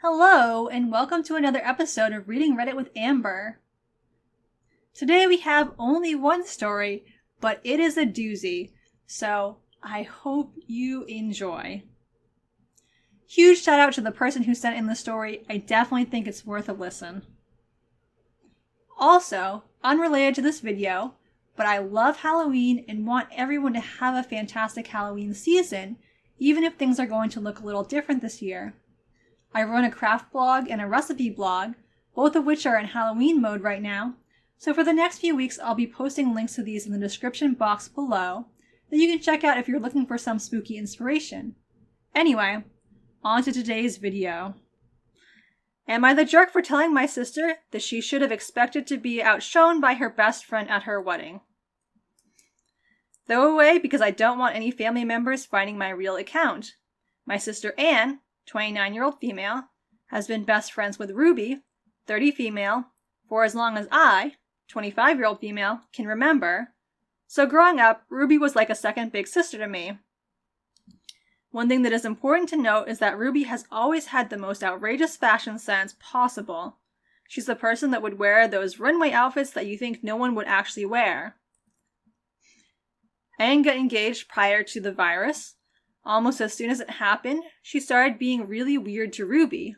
Hello, and welcome to another episode of Reading Reddit with Amber. Today we have only one story, but it is a doozy, so I hope you enjoy. Huge shout out to the person who sent in the story. I definitely think it's worth a listen. Also, unrelated to this video, but I love Halloween and want everyone to have a fantastic Halloween season, even if things are going to look a little different this year. I run a craft blog and a recipe blog, both of which are in Halloween mode right now, so for the next few weeks I'll be posting links to these in the description box below that you can check out if you're looking for some spooky inspiration. Anyway, on to today's video. Am I the jerk for telling my sister that she should have expected to be outshone by her best friend at her wedding? Throw away because I don't want any family members finding my real account. My sister Anne, 29-year-old female, has been best friends with Ruby, 30 female, for as long as I, 25-year-old female, can remember. So growing up, Ruby was like a second big sister to me. One thing that is important to note is that Ruby has always had the most outrageous fashion sense possible. She's the person that would wear those runway outfits that you think no one would actually wear. Anne got engaged prior to the virus. Almost as soon as it happened, she started being really weird to Ruby.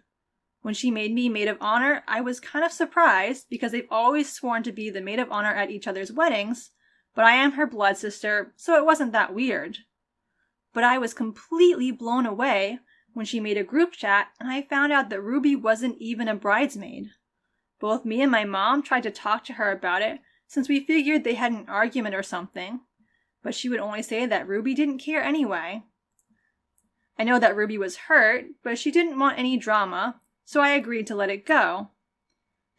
When she made me maid of honor, I was kind of surprised because they've always sworn to be the maid of honor at each other's weddings, but I am her blood sister, so it wasn't that weird. But I was completely blown away when she made a group chat and I found out that Ruby wasn't even a bridesmaid. Both me and my mom tried to talk to her about it since we figured they had an argument or something, but she would only say that Ruby didn't care anyway. I know that Ruby was hurt, but she didn't want any drama, so I agreed to let it go.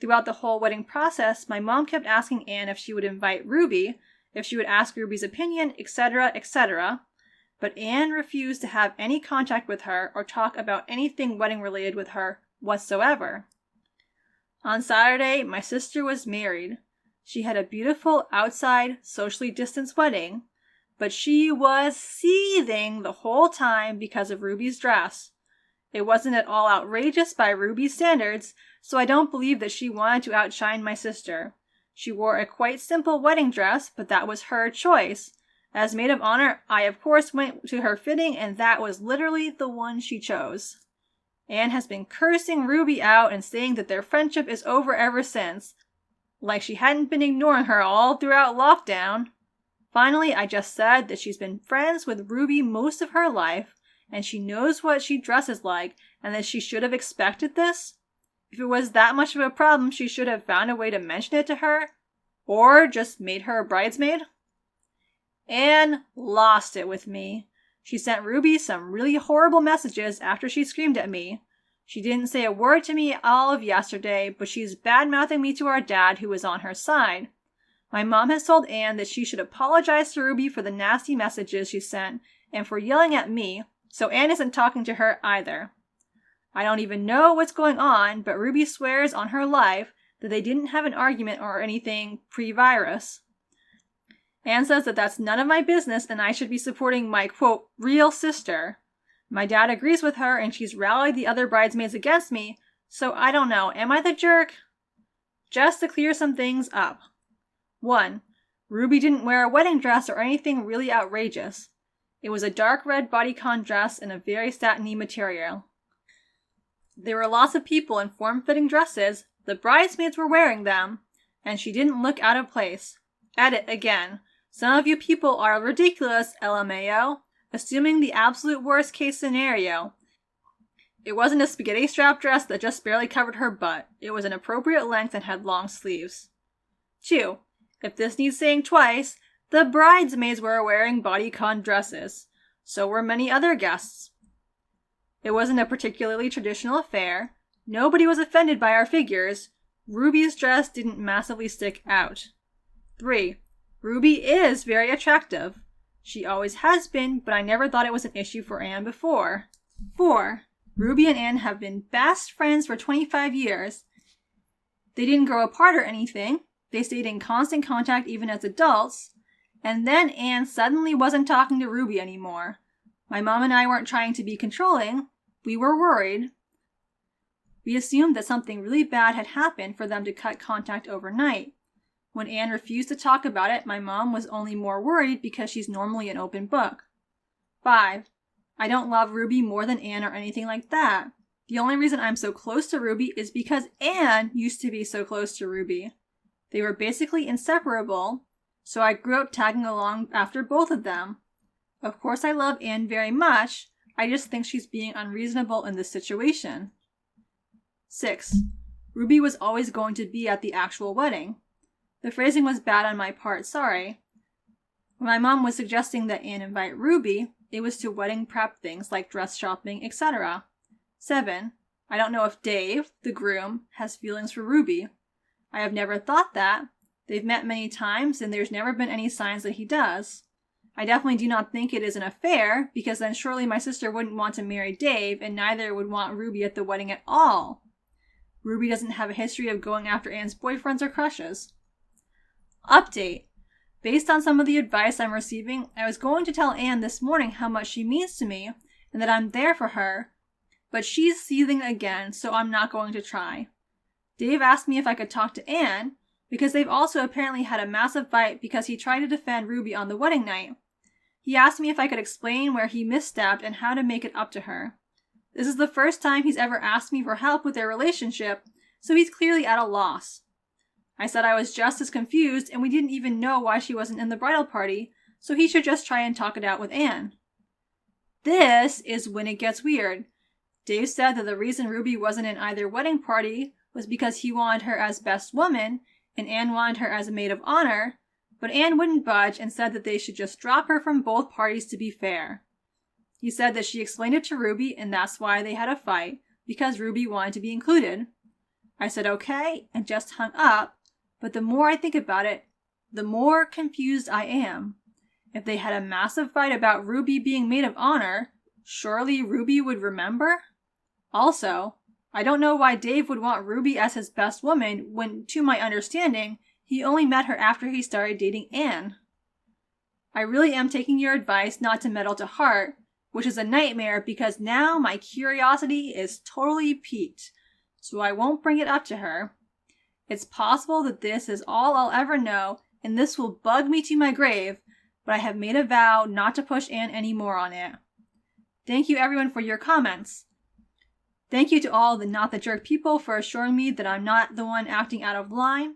Throughout the whole wedding process, my mom kept asking Anne if she would invite Ruby, if she would ask Ruby's opinion, etc., etc., but Anne refused to have any contact with her or talk about anything wedding related with her whatsoever. On Saturday, my sister was married. She had a beautiful outside, socially distanced wedding, but she was seething the whole time because of Ruby's dress. It wasn't at all outrageous by Ruby's standards, so I don't believe that she wanted to outshine my sister. She wore a quite simple wedding dress, but that was her choice. As maid of honor, I of course went to her fitting, and that was literally the one she chose. Anne has been cursing Ruby out and saying that their friendship is over ever since, like she hadn't been ignoring her all throughout lockdown. Finally, I just said that she's been friends with Ruby most of her life, and she knows what she dresses like, and that she should have expected this. If it was that much of a problem, she should have found a way to mention it to her, or just made her a bridesmaid. Anne lost it with me. She sent Ruby some really horrible messages after she screamed at me. She didn't say a word to me all of yesterday, but she's bad-mouthing me to our dad, who was on her side. My mom has told Anne that she should apologize to Ruby for the nasty messages she sent and for yelling at me, so Anne isn't talking to her either. I don't even know what's going on, but Ruby swears on her life that they didn't have an argument or anything pre-virus. Anne says that that's none of my business and I should be supporting my, quote, real sister. My dad agrees with her and she's rallied the other bridesmaids against me, so I don't know, am I the jerk? Just to clear some things up. 1. Ruby didn't wear a wedding dress or anything really outrageous. It was a dark red bodycon dress in a very satiny material. There were lots of people in form-fitting dresses, the bridesmaids were wearing them, and she didn't look out of place. Edit again. Some of you people are ridiculous, LMAO, assuming the absolute worst case scenario. It wasn't a spaghetti strap dress that just barely covered her butt. It was an appropriate length and had long sleeves. 2. If this needs saying twice, the bridesmaids were wearing bodycon dresses. So were many other guests. It wasn't a particularly traditional affair. Nobody was offended by our figures. Ruby's dress didn't massively stick out. 3. Ruby is very attractive. She always has been, but I never thought it was an issue for Anne before. 4. Ruby and Anne have been best friends for 25 years. They didn't grow apart or anything. They stayed in constant contact even as adults. And then Anne suddenly wasn't talking to Ruby anymore. My mom and I weren't trying to be controlling. We were worried. We assumed that something really bad had happened for them to cut contact overnight. When Anne refused to talk about it, my mom was only more worried because she's normally an open book. 5. I don't love Ruby more than Anne or anything like that. The only reason I'm so close to Ruby is because Anne used to be so close to Ruby. They were basically inseparable, so I grew up tagging along after both of them. Of course I love Anne very much, I just think she's being unreasonable in this situation. 6. Ruby was always going to be at the actual wedding. The phrasing was bad on my part, sorry. When my mom was suggesting that Anne invite Ruby, it was to wedding prep things like dress shopping, etc. 7. I don't know if Dave, the groom, has feelings for Ruby. I have never thought that. They've met many times and there's never been any signs that he does. I definitely do not think it is an affair, because then surely my sister wouldn't want to marry Dave and neither would want Ruby at the wedding at all. Ruby doesn't have a history of going after Anne's boyfriends or crushes. Update. Based on some of the advice I'm receiving, I was going to tell Anne this morning how much she means to me and that I'm there for her, but she's seething again, so I'm not going to try. Dave asked me if I could talk to Anne, because they've also apparently had a massive fight because he tried to defend Ruby on the wedding night. He asked me if I could explain where he misstepped and how to make it up to her. This is the first time he's ever asked me for help with their relationship, so he's clearly at a loss. I said I was just as confused and we didn't even know why she wasn't in the bridal party, so he should just try and talk it out with Anne. This is when it gets weird. Dave said that the reason Ruby wasn't in either wedding party was because he wanted her as best woman and Anne wanted her as a maid of honor, but Anne wouldn't budge and said that they should just drop her from both parties to be fair. He said that she explained it to Ruby and that's why they had a fight, because Ruby wanted to be included. I said okay and just hung up, but the more I think about it, the more confused I am. If they had a massive fight about Ruby being maid of honor, surely Ruby would remember? Also, I don't know why Dave would want Ruby as his best woman when, to my understanding, he only met her after he started dating Anne. I really am taking your advice not to meddle to heart, which is a nightmare because now my curiosity is totally piqued, so I won't bring it up to her. It's possible that this is all I'll ever know, and this will bug me to my grave, but I have made a vow not to push Anne anymore on it. Thank you everyone for your comments. Thank you to all the Not the Jerk people for assuring me that I'm not the one acting out of line.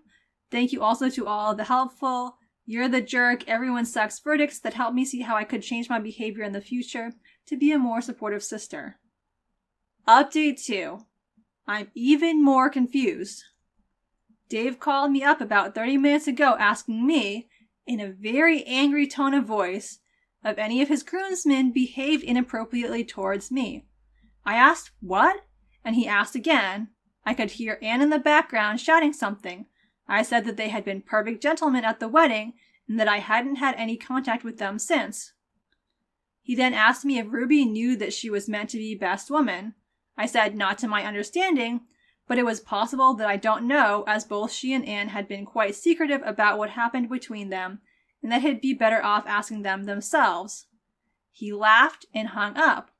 Thank you also to all the helpful, you're the jerk, everyone sucks verdicts that helped me see how I could change my behavior in the future to be a more supportive sister. Update 2. I'm even more confused. Dave called me up about 30 minutes ago asking me, in a very angry tone of voice, if any of his groomsmen behaved inappropriately towards me. I asked, what? And he asked again. I could hear Anne in the background shouting something. I said that they had been perfect gentlemen at the wedding and that I hadn't had any contact with them since. He then asked me if Ruby knew that she was meant to be best woman. I said not to my understanding, but it was possible that I don't know, as both she and Anne had been quite secretive about what happened between them, and that he'd be better off asking them themselves. He laughed and hung up.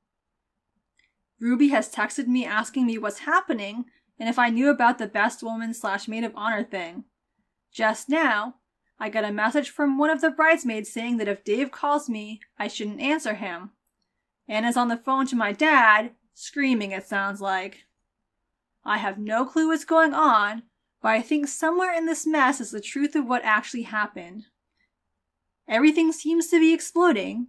Ruby has texted me asking me what's happening and if I knew about the best woman / maid of honor thing. Just now, I got a message from one of the bridesmaids saying that if Dave calls me, I shouldn't answer him. Anne is on the phone to my dad, screaming it sounds like. I have no clue what's going on, but I think somewhere in this mess is the truth of what actually happened. Everything seems to be exploding.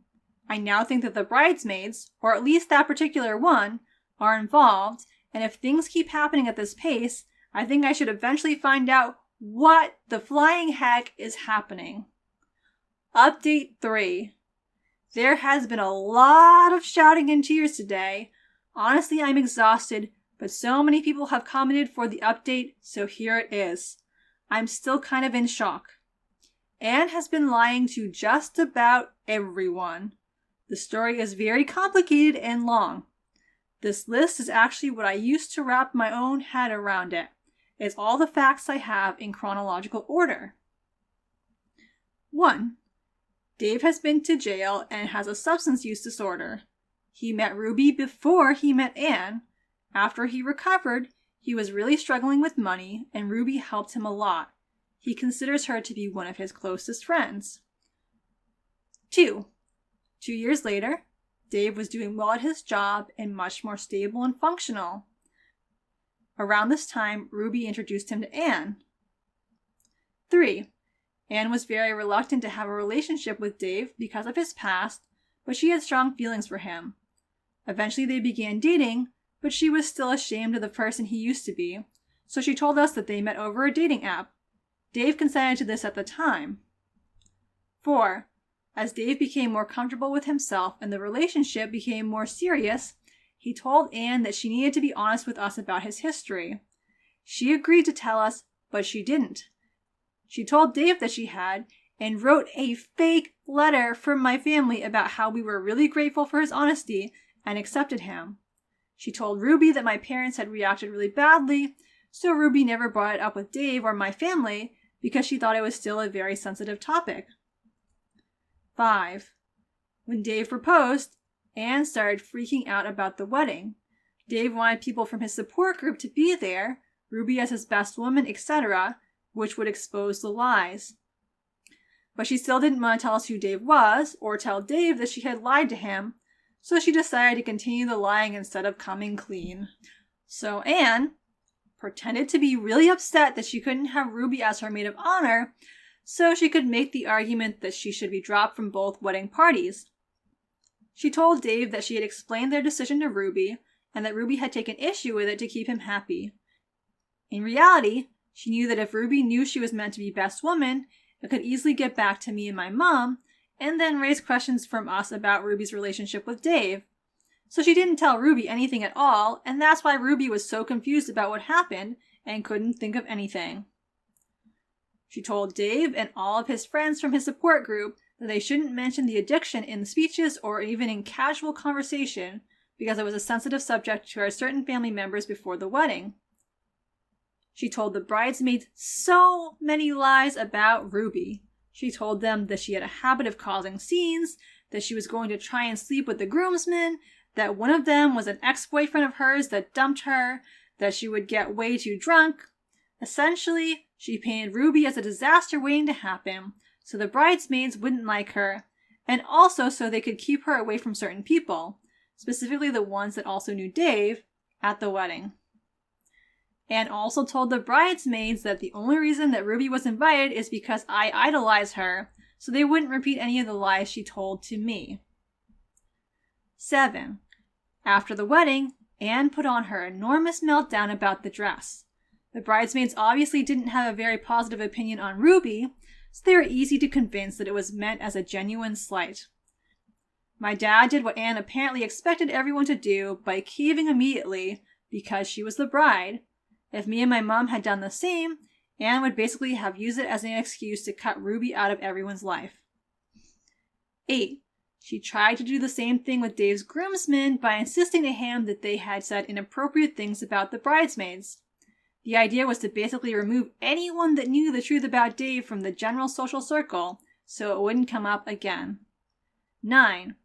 I now think that the bridesmaids, or at least that particular one, are involved, and if things keep happening at this pace, I think I should eventually find out what the flying heck is happening. Update 3. There has been a lot of shouting and tears today. Honestly, I'm exhausted, but so many people have commented for the update, so here it is. I'm still kind of in shock. Anne has been lying to just about everyone. The story is very complicated and long. This list is actually what I used to wrap my own head around it. It's all the facts I have in chronological order. 1. Dave has been to jail and has a substance use disorder. He met Ruby before he met Anne. After he recovered, He was really struggling with money, and Ruby helped him a lot. He considers her to be one of his closest friends. 2. 2 years later, Dave was doing well at his job and much more stable and functional. Around this time, Ruby introduced him to Anne. 3. Anne was very reluctant to have a relationship with Dave because of his past, but she had strong feelings for him. Eventually they began dating, but she was still ashamed of the person he used to be, so she told us that they met over a dating app. Dave consented to this at the time. 4. As Dave became more comfortable with himself and the relationship became more serious, he told Anne that she needed to be honest with us about his history. She agreed to tell us, but she didn't. She told Dave that she had, and wrote a fake letter from my family about how we were really grateful for his honesty and accepted him. She told Ruby that my parents had reacted really badly, so Ruby never brought it up with Dave or my family because she thought it was still a very sensitive topic. 5. When Dave proposed, Anne started freaking out about the wedding. Dave wanted people from his support group to be there, Ruby as his best woman, etc., which would expose the lies. But she still didn't want to tell us who Dave was, or tell Dave that she had lied to him, so she decided to continue the lying instead of coming clean. So Anne pretended to be really upset that she couldn't have Ruby as her maid of honor, so she could make the argument that she should be dropped from both wedding parties. She told Dave that she had explained their decision to Ruby, and that Ruby had taken issue with it to keep him happy. In reality, she knew that if Ruby knew she was meant to be best woman, it could easily get back to me and my mom, and then raise questions from us about Ruby's relationship with Dave. So she didn't tell Ruby anything at all, and that's why Ruby was so confused about what happened and couldn't think of anything. She told Dave and all of his friends from his support group that they shouldn't mention the addiction in speeches or even in casual conversation because it was a sensitive subject to our certain family members before the wedding. She told the bridesmaids so many lies about Ruby. She told them that she had a habit of causing scenes, that she was going to try and sleep with the groomsmen, that one of them was an ex-boyfriend of hers that dumped her, that she would get way too drunk. Essentially, she painted Ruby as a disaster waiting to happen, so the bridesmaids wouldn't like her, and also so they could keep her away from certain people, specifically the ones that also knew Dave, at the wedding. Anne also told the bridesmaids that the only reason that Ruby was invited is because I idolize her, so they wouldn't repeat any of the lies she told to me. 7. After the wedding, Anne put on her enormous meltdown about the dress. The bridesmaids obviously didn't have a very positive opinion on Ruby, so they were easy to convince that it was meant as a genuine slight. My dad did what Anne apparently expected everyone to do by caving immediately because she was the bride. If me and my mom had done the same, Anne would basically have used it as an excuse to cut Ruby out of everyone's life. 8. She tried to do the same thing with Dave's groomsmen by insisting to him that they had said inappropriate things about the bridesmaids. The idea was to basically remove anyone that knew the truth about Dave from the general social circle, so it wouldn't come up again. 9.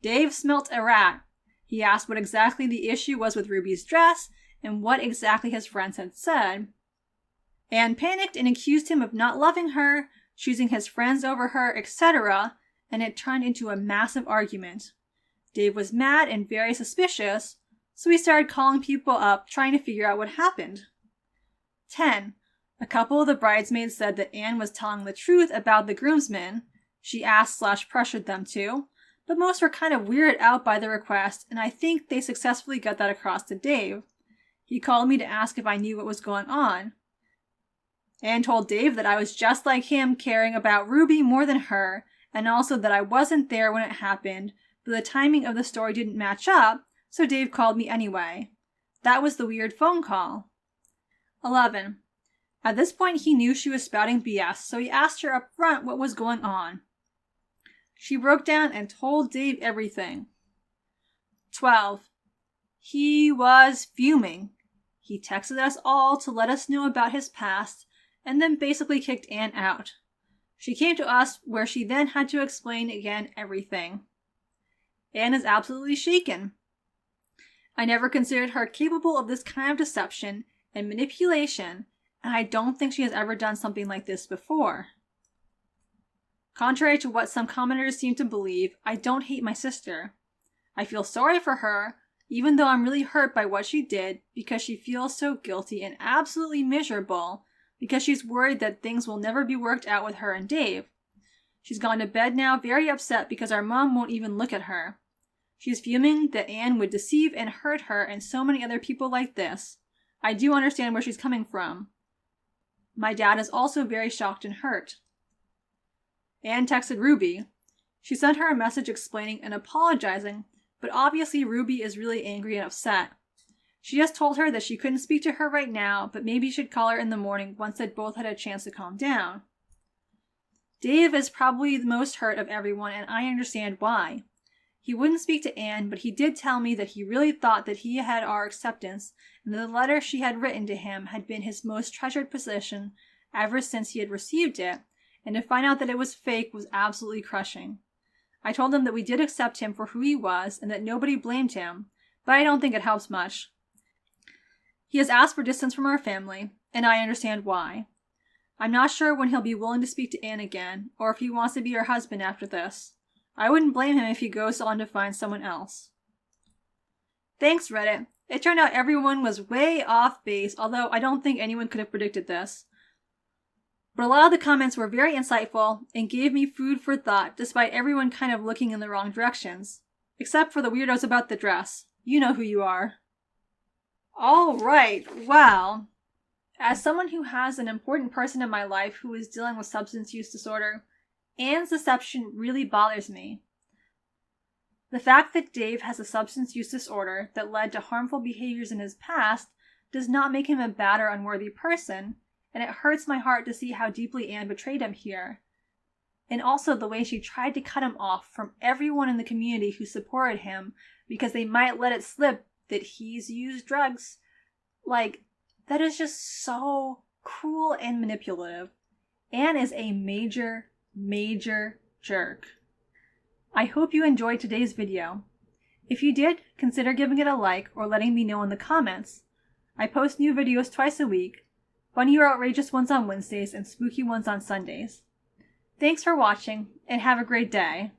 Dave smelt a rat. He asked what exactly the issue was with Ruby's dress, and what exactly his friends had said. Anne panicked and accused him of not loving her, choosing his friends over her, etc., and it turned into a massive argument. Dave was mad and very suspicious, so he started calling people up trying to figure out what happened. 10. A couple of the bridesmaids said that Anne was telling the truth about the groomsmen. She asked/pressured them to, but most were kind of weirded out by the request, and I think they successfully got that across to Dave. He called me to ask if I knew what was going on. Anne told Dave that I was just like him, caring about Ruby more than her, and also that I wasn't there when it happened, but the timing of the story didn't match up, so Dave called me anyway. That was the weird phone call. 11. At this point he knew she was spouting BS, so he asked her up front what was going on. She broke down and told Dave everything. 12. He was fuming. He texted us all to let us know about his past, and then basically kicked Anne out. She came to us, where she then had to explain again everything. Anne is absolutely shaken. I never considered her capable of this kind of deception, and manipulation, and I don't think she has ever done something like this before. Contrary to what some commenters seem to believe, I don't hate my sister. I feel sorry for her, even though I'm really hurt by what she did because she feels so guilty and absolutely miserable because she's worried that things will never be worked out with her and Dave. She's gone to bed now very upset because our mom won't even look at her. She's fuming that Anne would deceive and hurt her and so many other people like this. I do understand where she's coming from. My dad is also very shocked and hurt. Anne texted Ruby. She sent her a message explaining and apologizing, but obviously Ruby is really angry and upset. She just told her that she couldn't speak to her right now, but maybe she'd call her in the morning once they'd both had a chance to calm down. Dave is probably the most hurt of everyone, and I understand why. He wouldn't speak to Anne, but he did tell me that he really thought that he had our acceptance, and that the letter she had written to him had been his most treasured possession ever since he had received it, and to find out that it was fake was absolutely crushing. I told him that we did accept him for who he was, and that nobody blamed him, but I don't think it helps much. He has asked for distance from our family, and I understand why. I'm not sure when he'll be willing to speak to Anne again, or if he wants to be her husband after this. I wouldn't blame him if he goes on to find someone else. Thanks, Reddit. It turned out everyone was way off base, although I don't think anyone could have predicted this. But a lot of the comments were very insightful and gave me food for thought, despite everyone kind of looking in the wrong directions. Except for the weirdos about the dress. You know who you are. Alright, well, as someone who has an important person in my life who is dealing with substance use disorder, Anne's deception really bothers me. The fact that Dave has a substance use disorder that led to harmful behaviors in his past does not make him a bad or unworthy person, and it hurts my heart to see how deeply Anne betrayed him here. And also the way she tried to cut him off from everyone in the community who supported him because they might let it slip that he's used drugs. Like, that is just so cruel and manipulative. Anne is a major jerk. I hope you enjoyed today's video. If you did, consider giving it a like or letting me know in the comments. I post new videos twice a week, funny or outrageous ones on Wednesdays and spooky ones on Sundays. Thanks for watching, and have a great day.